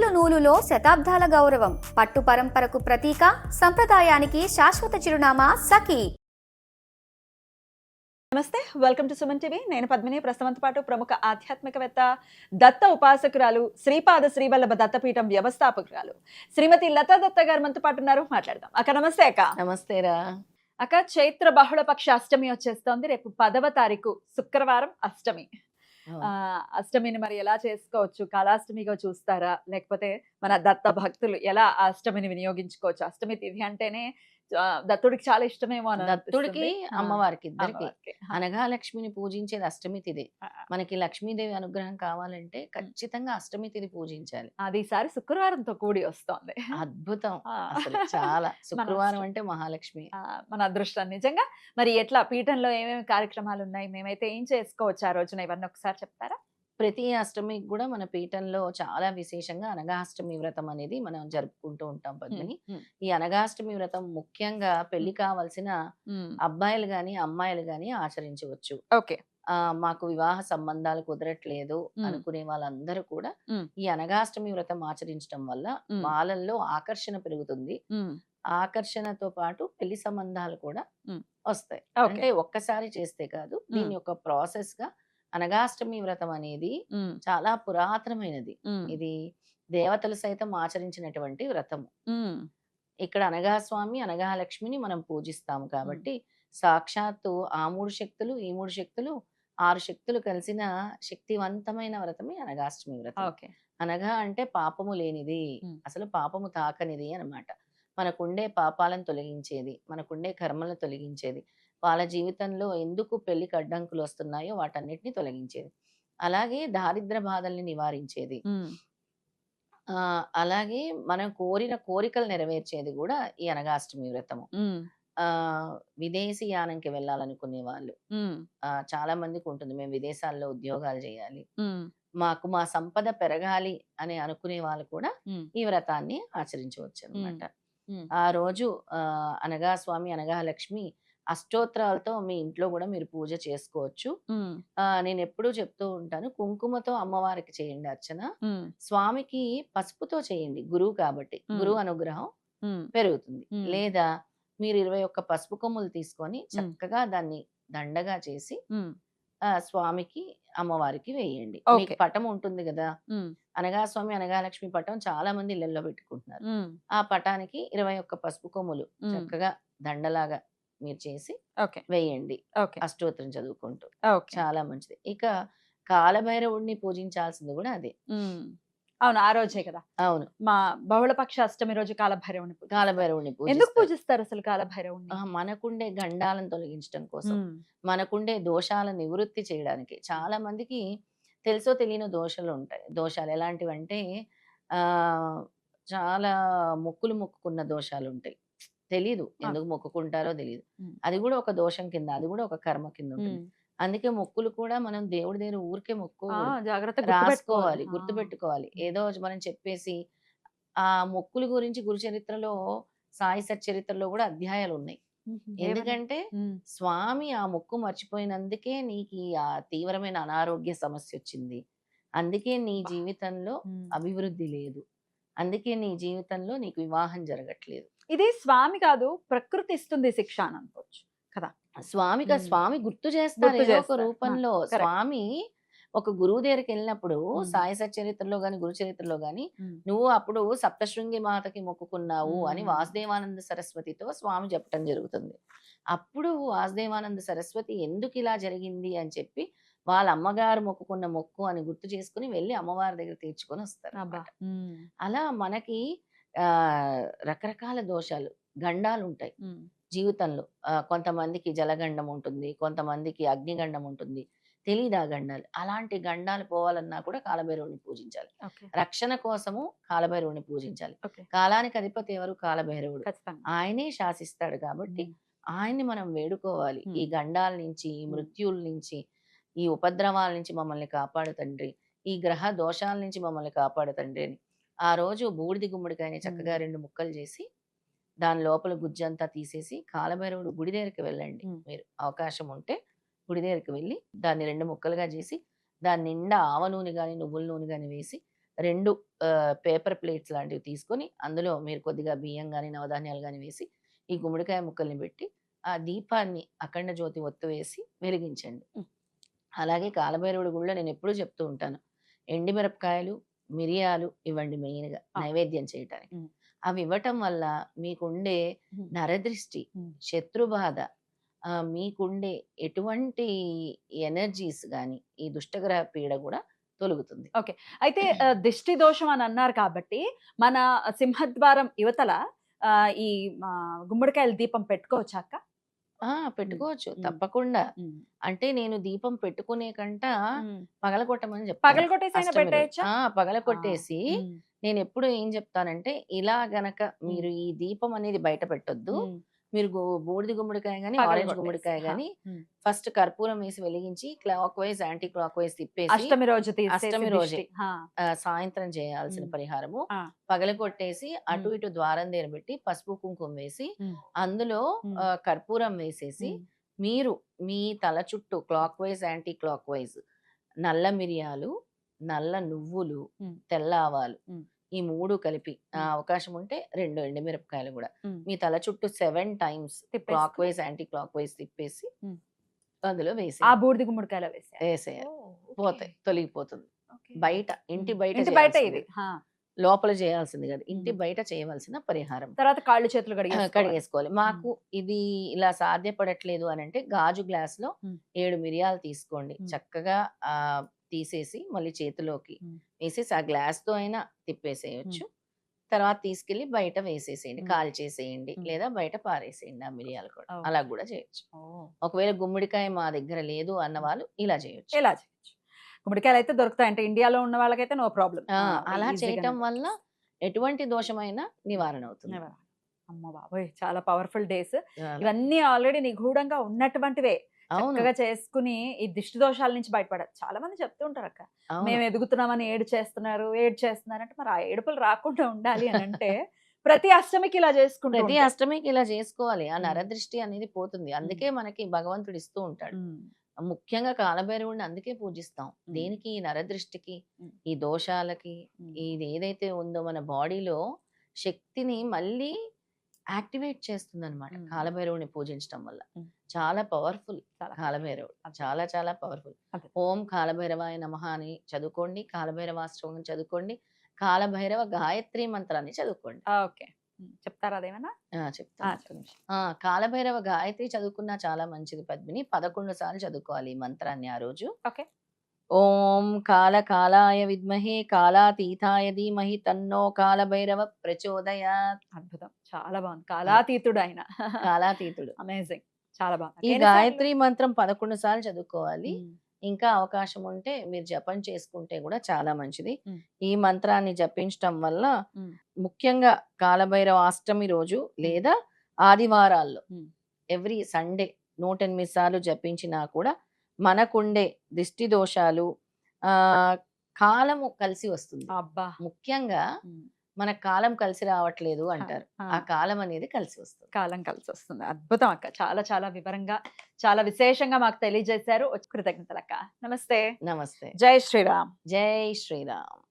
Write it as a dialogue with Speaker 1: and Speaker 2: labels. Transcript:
Speaker 1: నూలు నూలులో శతాబ్దాల గౌరవం, పట్టు పరంపరకు ప్రతీక, సంప్రదాయానికి శాశ్వత చిరునామా సఖీ.
Speaker 2: నమస్తే, వెల్కమ్ టు సుమన్ టీవీ. నేను పద్మిని. ప్రస్తుతంతో పాటు ప్రముఖ ఆధ్యాత్మికవేత్త, దత్త ఉపాసకురాలు, శ్రీపాద శ్రీవల్లభ దత్తపీఠం వ్యవస్థాపకురాలు శ్రీమతి లతా దత్త గారు మనతో పాటు ఉన్నారు. మాట్లాడదాం. అక్క నమస్తే. అక్క
Speaker 3: నమస్తేరా.
Speaker 2: అక్క, చైత్ర బహుళపక్ష అష్టమి వచ్చేస్తోంది. రేపు 10వ తారీఖు శుక్రవారం అష్టమి. అష్టమిని మరి ఎలా చేసుకోవచ్చు? కాళాష్టమిగా చూస్తారా, లేకపోతే మన దత్త భక్తులు ఎలా ఆ అష్టమిని వినియోగించుకోవచ్చు? అష్టమి తిథి అంటేనే దత్తుడికి చాలా ఇష్టమేమో.
Speaker 3: దత్తుడికి అమ్మవారికి ఇద్దరికి అనగా లక్ష్మిని పూజించేది అష్టమి తిథి. మనకి లక్ష్మీదేవి అనుగ్రహం కావాలంటే ఖచ్చితంగా అష్టమి తిథి పూజించాలి.
Speaker 2: అది ఈసారి శుక్రవారంతో కూడి వస్తోంది.
Speaker 3: అద్భుతం. అసలు చాలా శుక్రవారం అంటే మహాలక్ష్మి
Speaker 2: మన అదృష్టం నిజంగా. మరి ఎట్లా పీఠంలో ఏమేమి కార్యక్రమాలు ఉన్నాయి, మేమైతే ఏం చేసుకోవచ్చు ఆ రోజున, ఇవన్నీ ఒకసారి చెప్తారా?
Speaker 3: ప్రతి అష్టమికి కూడా మన పీఠంలో చాలా విశేషంగా అనగాష్టమి వ్రతం అనేది మనం జరుపుకుంటూ ఉంటాం పద్మిని. ఈ అనగాష్టమి వ్రతం ముఖ్యంగా పెళ్లి కావాల్సిన అబ్బాయిలు గాని అమ్మాయిలు గాని ఆచరించవచ్చు.
Speaker 2: ఓకే.
Speaker 3: మాకు వివాహ సంబంధాలు కుదరట్లేదు అనుకునే వాళ్ళందరూ కూడా ఈ అనగాష్టమి వ్రతం ఆచరించడం వల్ల వాళ్ళల్లో ఆకర్షణ పెరుగుతుంది. ఆకర్షణతో పాటు పెళ్లి సంబంధాలు కూడా వస్తాయి. అంటే ఒక్కసారి చేస్తే కాదు, దీని యొక్క ప్రాసెస్ గా అనగాష్టమి వ్రతం అనేది చాలా పురాతనమైనది. ఇది దేవతలు సైతం ఆచరించినటువంటి వ్రతము. ఇక్కడ అనగాస్వామి అనగాలక్ష్మిని మనం పూజిస్తాము కాబట్టి సాక్షాత్తు ఆ 3 శక్తులు, ఈ 3 శక్తులు, 6 శక్తులు కలిసిన శక్తివంతమైన వ్రతమే అనగాష్టమి వ్రతం. అనగా అంటే పాపము లేనిది, అసలు పాపము తాకనిది అన్నమాట. మనకుండే పాపాలను తొలగించేది, మనకుండే కర్మలను తొలగించేది, వాళ్ళ జీవితంలో ఎందుకు పెళ్లికి అడ్డంకులు వస్తున్నాయో వాటన్నిటిని తొలగించేది, అలాగే దారిద్ర బాధల్ని నివారించేది, అలాగే మనం కోరిన కోరికలు నెరవేర్చేది కూడా ఈ అనగాష్టమి వ్రతము. విదేశీ యానంకి వెళ్ళాలనుకునే వాళ్ళు చాలా మందికి ఉంటుంది, మేము విదేశాల్లో ఉద్యోగాలు చేయాలి, మాకు మా సంపద పెరగాలి అని అనుకునే వాళ్ళు కూడా ఈ వ్రతాన్ని ఆచరించవచ్చు అనమాట. ఆ రోజు అనగా స్వామి అనగా లక్ష్మి అష్టోత్తరాలతో మీ ఇంట్లో కూడా మీరు పూజ చేసుకోవచ్చు. నేను ఎప్పుడూ చెప్తూ ఉంటాను, కుంకుమతో అమ్మవారికి చేయండి అర్చన, స్వామికి పసుపుతో చేయండి, గురువు కాబట్టి గురువు అనుగ్రహం పెరుగుతుంది. లేదా మీరు 21 పసుపు కొమ్ములు తీసుకొని చక్కగా దాన్ని దండగా చేసి స్వామికి అమ్మవారికి వేయండి. మీకు పటం ఉంటుంది కదా, అనగా స్వామి అనగా లక్ష్మి పటం చాలా మంది ఇళ్లలో పెట్టుకుంటున్నారు. ఆ పటానికి 21 పసుపు కొమ్ములు చక్కగా దండలాగా మీరు చేసి వేయండి, అష్టోత్తరం చదువుకుంటూ. చాలా మంచిది. ఇక కాలభైరవుడిని పూజించాల్సింది కూడా అదే.
Speaker 2: అవును, ఆ రోజే కదా.
Speaker 3: అవును,
Speaker 2: మా బహుళపక్ష అష్టమి రోజు కాలభైరవుని ఎందుకు పూజిస్తారు అసలు? కాలభైరవుని
Speaker 3: మనకుండే గండాలను తొలగించడం కోసం, మనకుండే దోషాల నివృత్తి చేయడానికి. చాలా మందికి తెలుసో తెలియని దోషాలు ఉంటాయి. దోషాలు ఎలాంటివంటే చాలా మొక్కులు మొక్కుకున్న దోషాలు ఉంటాయి, తెలీదు ఎందుకు మొక్కుకుంటారో తెలియదు. అది కూడా ఒక దోషం కింద, అది కూడా ఒక కర్మ కింద ఉంటుంది. అందుకే మొక్కులు కూడా మనం దేవుడి దగ్గర ఊరికే రాసుకోవాలి, గుర్తుపెట్టుకోవాలి. ఏదో మనం చెప్పేసి ఆ మొక్కుల గురించి గురు చరిత్రలో, సాయి సచ్చరిత్రలో కూడా అధ్యాయాలు ఉన్నాయి. ఎందుకంటే స్వామి ఆ మొక్కు మర్చిపోయినందుకే నీకు ఆ తీవ్రమైన అనారోగ్య సమస్య వచ్చింది, అందుకే నీ జీవితంలో అభివృద్ధి లేదు, అందుకే నీ జీవితంలో నీకు వివాహం జరగట్లేదు.
Speaker 2: ఇది స్వామి కాదు, ప్రకృతి ఇస్తుంది శిక్ష అని అనుకోవచ్చు కదా.
Speaker 3: స్వామి గుర్తు చేస్తారు ఒక రూపంలో. స్వామి ఒక గురువు దగ్గరికి వెళ్ళినప్పుడు సాయి సచరిత్రలో గాని గురు చరిత్రలో గాని, నువ్వు అప్పుడు సప్తశృంగి మాతకి మొక్కుకున్నావు అని వాసుదేవానంద సరస్వతితో స్వామి చెప్పడం జరుగుతుంది. అప్పుడు వాసుదేవానంద సరస్వతి ఎందుకు ఇలా జరిగింది అని చెప్పి వాళ్ళ అమ్మగారు మొక్కుకున్న మొక్కు అని గుర్తు చేసుకుని వెళ్ళి అమ్మవారి దగ్గర తీర్చుకొని వస్తారు. అలా మనకి రకరకాల దోషాలు, గండాలు ఉంటాయి జీవితంలో. కొంతమందికి జలగండం ఉంటుంది, కొంతమందికి అగ్నిగండం ఉంటుంది, తెలీదా గండాలు. అలాంటి గండాలు పోవాలన్నా కూడా కాలభైరవుని పూజించాలి. రక్షణ కోసము కాలభైరవుని పూజించాలి. కాలానికి అధిపతి ఎవరు? కాలభైరవుడు. ఆయనే శాసిస్తాడు కాబట్టి ఆయన్ని మనం వేడుకోవాలి. ఈ గండాల నుంచి, ఈ మృత్యుల నుంచి, ఈ ఉపద్రవాల నుంచి మమ్మల్ని కాపాడు తండ్రి, ఈ గ్రహ దోషాల నుంచి మమ్మల్ని కాపాడు తండ్రి అని ఆ రోజు బూడిది గుమ్మడికాయని చక్కగా 2 ముక్కలు చేసి దాని లోపల గుజ్జంతా తీసేసి కాలభైరవుడు గుడి దగ్గరికి వెళ్ళండి. మీరు అవకాశం ఉంటే గుడి దగ్గరికి వెళ్ళి దాన్ని 2 ముక్కలుగా చేసి దాని నిండా ఆవ నూనె కానీ నువ్వుల నూనె కానీ వేసి 2 పేపర్ ప్లేట్స్ లాంటివి తీసుకొని అందులో మీరు కొద్దిగా బియ్యం గాని, నవధాన్యాలు గాని వేసి ఈ గుమ్మడికాయ ముక్కల్ని పెట్టి ఆ దీపాన్ని అఖండ జ్యోతి ఒత్తు వేసి వెలిగించండి.
Speaker 2: హ్మ్.
Speaker 3: అలాగే కాలభైరవుడి గుడిలో నేనెప్పుడూ చెప్తూ ఉంటాను. ఎండు మిరపకాయలు, మిరియాలు ఇవ్వండి మెయిన్‌గా
Speaker 2: ఆ!
Speaker 3: నైవేద్యం చేయటానికి.
Speaker 2: హ్మ్.
Speaker 3: అవి ఇవ్వటం వల్ల మీకుండే
Speaker 2: హ్మ్.
Speaker 3: నరదృష్టి,
Speaker 2: హ్మ్.
Speaker 3: శత్రుబాధ, మీకుండే ఎటువంటి ఎనర్జీస్ గాని, ఈ దుష్టగ్రహ పీడ గూడా తొలగుతుంది.
Speaker 2: ఓకే. అయితే దిష్టి దోషం అని అన్నారు కాబట్టి, మన సింహద్వారం యువతల ఈ గుమ్మడికాయల దీపం పెట్టుకోవచ్చా అక్క?
Speaker 3: పెట్టుకోవచ్చు.
Speaker 2: హ్మ్.
Speaker 3: తప్పకుండా.
Speaker 2: హ్మ్.
Speaker 3: అంటే నేను దీపం పెట్టుకునే కంట
Speaker 2: హ్మ్.
Speaker 3: పగలగొట్టమని చెప్తాను.
Speaker 2: పగలగొట్టేసైనా
Speaker 3: అష్టమి రోజు.
Speaker 2: పెట్టేయొచ్చా? ఆ!
Speaker 3: పగలగొట్టేసి
Speaker 2: హ్మ్.
Speaker 3: నేనెప్పుడు ఏం చెప్తానంటే, ఇలా గనక
Speaker 2: హ్మ్.
Speaker 3: మీరు ఈ దీపం అనేది బయట పెట్టొద్దు.
Speaker 2: హ్మ్.
Speaker 3: మీరు బూడిద గుమ్మడికాయ గాని, ఆరెంజ్
Speaker 2: పగలగొట్టేసి.
Speaker 3: గుమ్మడికాయ
Speaker 2: ఆ!
Speaker 3: గాని
Speaker 2: హ్మ్.
Speaker 3: ఫస్ట్ కర్పూరం వేసి వెలిగించి clockwise, anti clock vice తిప్పేసి
Speaker 2: అష్టమి రోజు తీసేసి
Speaker 3: అష్టమి రోజే
Speaker 2: దిష్టి. ఆ!
Speaker 3: సాయంత్రం చేయాల్సిన
Speaker 2: హ్మ్.
Speaker 3: పరిహారము.
Speaker 2: ఆ!
Speaker 3: పగలగొట్టేసి అటు
Speaker 2: హ్మ్.
Speaker 3: ఇటు ద్వారం దగ్గర పెట్టి పసుపు, కుంకుమ వేసి
Speaker 2: హ్మ్.
Speaker 3: అందులో
Speaker 2: హ్మ్.
Speaker 3: కర్పూరం వేసేసి
Speaker 2: హ్మ్.
Speaker 3: మీరు మీ తల చుట్టూ clockwise, anti clock vice నల్ల మిరియాలు, నల్ల నువ్వులు,
Speaker 2: హ్మ్.
Speaker 3: తెల్ల ఆవాలు
Speaker 2: హ్మ్.
Speaker 3: ఈ 3 కలిపి
Speaker 2: హ్మ్.
Speaker 3: అవకాశం ఉంటే 2 ఎండుమిరపకాయలు గూడా
Speaker 2: హ్మ్.
Speaker 3: మీ తల చుట్టూ 7 టైమ్స్ క్లాక్
Speaker 2: తిప్పేసుకొని
Speaker 3: వైస్, యాంటీ క్లాక్ వైస్ తిప్పేసి
Speaker 2: హ్మ్.
Speaker 3: అందులో
Speaker 2: ఆ
Speaker 3: వేసేయండి.
Speaker 2: బూడిద గుమ్మడికాయలో వేసేయాలి.
Speaker 3: వేసేయాలి.
Speaker 2: ఓహ్! ఓకే.
Speaker 3: పోతాయి. తొలగిపోతుంది.
Speaker 2: ఓకే.
Speaker 3: బయట ఇంటి
Speaker 2: హ్మ్.
Speaker 3: బయట
Speaker 2: ఇంటి బయట
Speaker 3: చేయాల్సింది.
Speaker 2: ఇది. ఆ!
Speaker 3: లోపల చేయాల్సింది కాదు. ఇంటి
Speaker 2: హ్మ్.
Speaker 3: బయట చేయవలసిన పరిహారం.
Speaker 2: తర్వాత కాళ్ళు చేతులు కడిగేసుకోవాలి.
Speaker 3: కడిగేసుకోవాలి.
Speaker 2: హ్మ్.
Speaker 3: మాకు ఇది ఇలా సాధ్యపడట్లేదు అనంటే గాజు గ్లాస్‌లో
Speaker 2: హ్మ్.
Speaker 3: 7 మిరియాలు తీసుకోండి.
Speaker 2: హ్మ్.
Speaker 3: చక్కగా తీసేసి మళ్ళీ చేతిలోకి
Speaker 2: హ్మ్.
Speaker 3: వేసేసి ఆ గ్లాస్‌తో అయినా
Speaker 2: హ్మ్.
Speaker 3: తిప్పేసేయొచ్చు. తర్వాత తీసుకెళ్ళి బయట వేసేసేయండి.
Speaker 2: హ్మ్.
Speaker 3: కాల్చేసేయండి.
Speaker 2: హ్మ్.
Speaker 3: లేదా బయట పారేసేయండి ఆ మిరియాలు కూడా.
Speaker 2: ఓహ్!
Speaker 3: అలా గూడా చేయొచ్చు.
Speaker 2: ఓహ్!
Speaker 3: ఒకవేళ గుమ్మడికాయ మా దగ్గర లేదు అన్న
Speaker 2: హ్మ్.
Speaker 3: వాళ్ళు ఇలా చేయొచ్చు.
Speaker 2: ఇలా చేయొచ్చు. గుమ్మడికాయలయితే దొరుకుతాయి. అంటే ఇండియాలో ఉన్న వాళ్ళకైతే నో ప్రాబ్లమ్.
Speaker 3: ఆ! అలా
Speaker 2: ఈజీగానే
Speaker 3: చేయటం వల్ల
Speaker 2: దొరికేస్తాయి.
Speaker 3: ఎటువంటి దోషమైనా నివారణ అవుతుంది.
Speaker 2: నిజమే. అమ్మ బాబోయ్! చాలా పవర్‌ఫుల్ డేస్.
Speaker 3: చాలా.
Speaker 2: ఇవన్నీ ఆల్రెడీ నిగూఢంగా ఉన్నటువంటివే.
Speaker 3: అవును.
Speaker 2: చక్కగా చేసుకొని ఈ దిష్టి దోషాల నుంచి బయటపడాలి. చాలా మంది చెప్తూ ఉంటారక్క.
Speaker 3: అవును.
Speaker 2: మేము ఎదుగుతున్నామని ఏడు చేస్తున్నారు, ఏడు చేస్తున్నారంటే మరి ఆ ఏడుపులు రాకుండా ఉండాలి అనంటే ప్రతి అష్టమికి ఇలా చేసుకుంటూ
Speaker 3: ప్రతి
Speaker 2: ఉంటే.
Speaker 3: అష్టమికి ఇలా చేసుకోవాలి. ఆ
Speaker 2: హ్మ్.
Speaker 3: నరదృష్టి అనేది పోతుంది.
Speaker 2: హ్మ్.
Speaker 3: అందుకే మనకి భగవంతుడు ఇస్తూ ఉంటాడు.
Speaker 2: హ్మ్.
Speaker 3: ముఖ్యంగా కాలభైరవుడిని అందుకే పూజిస్తాం.
Speaker 2: హ్మ్.
Speaker 3: దేనికి? ఈ నరదృష్టికి,
Speaker 2: హ్మ్.
Speaker 3: ఈ దోషాలకి,
Speaker 2: హ్మ్.
Speaker 3: ఇది ఏదైతే ఉందో మన బాడీలో శక్తిని మళ్ళీ యాక్టివేట్ చేస్తుందనమాట.
Speaker 2: హ్మ్.
Speaker 3: కాలభైరవుడిని పూజించటం వల్ల.
Speaker 2: హ్మ్.
Speaker 3: చాలా పవర్‌ఫుల్
Speaker 2: చాలా
Speaker 3: కాలభైరవుడు.
Speaker 2: అద్భుతం.
Speaker 3: చాలా చాలా పవర్‌ఫుల్.
Speaker 2: అదే.
Speaker 3: ఓం కాలభైరవాయ నమః అని చదువుకోండి. కాలభైరవాష్టకం చదువుకోండి. కాలభైరవ గాయత్రి మంత్రాన్ని చదువుకోండి.
Speaker 2: ఓకే. చెప్తారా అదేమన్నా?
Speaker 3: చెప్తాను. ఒక్క
Speaker 2: చెప్పండి.
Speaker 3: నిమిషం. కాలభైరవ గాయత్రి చదువుకున్నా చాలా మంచిది పద్మిని. 11 సార్లు చదువుకోవాలి ఈ మంత్రాన్ని ఆ రోజు.
Speaker 2: ఓకే.
Speaker 3: ఓం కాలాయ విద్మహే కాలాతీతాయ ధీమహి తన్నో కాలభైరవ ప్రచోదయాత్.
Speaker 2: అద్భుతం. చాలా బాగుంది.
Speaker 3: అలా
Speaker 2: కాలాతీతుడు ఆయన.
Speaker 3: కాలాతీతుడు.
Speaker 2: అమేజింగ్. చాలా బాగుంది.
Speaker 3: ఈ
Speaker 2: ఎన్ని సార్లు?
Speaker 3: గాయత్రి మంత్రం 11 సార్లు చదువుకోవాలి.
Speaker 2: హ్మ్.
Speaker 3: ఇంకా అవకాశం ఉంటే మీరు జపం చేసుకుంటే గూడా చాలా మంచిది.
Speaker 2: హ్మ్.
Speaker 3: ఈ మంత్రాన్ని జపించటం వల్ల
Speaker 2: హ్మ్.
Speaker 3: ముఖ్యంగా కాలభైరవ అష్టమి రోజు
Speaker 2: హ్మ్.
Speaker 3: లేదా ఆదివారాల్లో
Speaker 2: హ్మ్.
Speaker 3: ఎవ్రీ సండే 108 సార్లు జపించినా కూడా మనకుండే దిష్టి దోషాలు ఆహ్, కాలము కలిసి వస్తుంది.
Speaker 2: అబ్బా!
Speaker 3: ముఖ్యంగా
Speaker 2: హ్మ్.
Speaker 3: మన కాలం కలిసి రావట్లేదు
Speaker 2: ఆ!
Speaker 3: అంటారు.
Speaker 2: ఆ!
Speaker 3: ఆ కాలం అనేది కలిసి వస్తుంది.
Speaker 2: కాలం కలిసొస్తుంది. అద్భుతం అక్క. చాలా చాలా వివరంగా, చాలా విశేషంగా మాకు తెలియజేశారు. కృతజ్ఞతలక్క. నమస్తే.
Speaker 3: నమస్తే.
Speaker 2: జై శ్రీరామ్.
Speaker 3: జై శ్రీరామ్.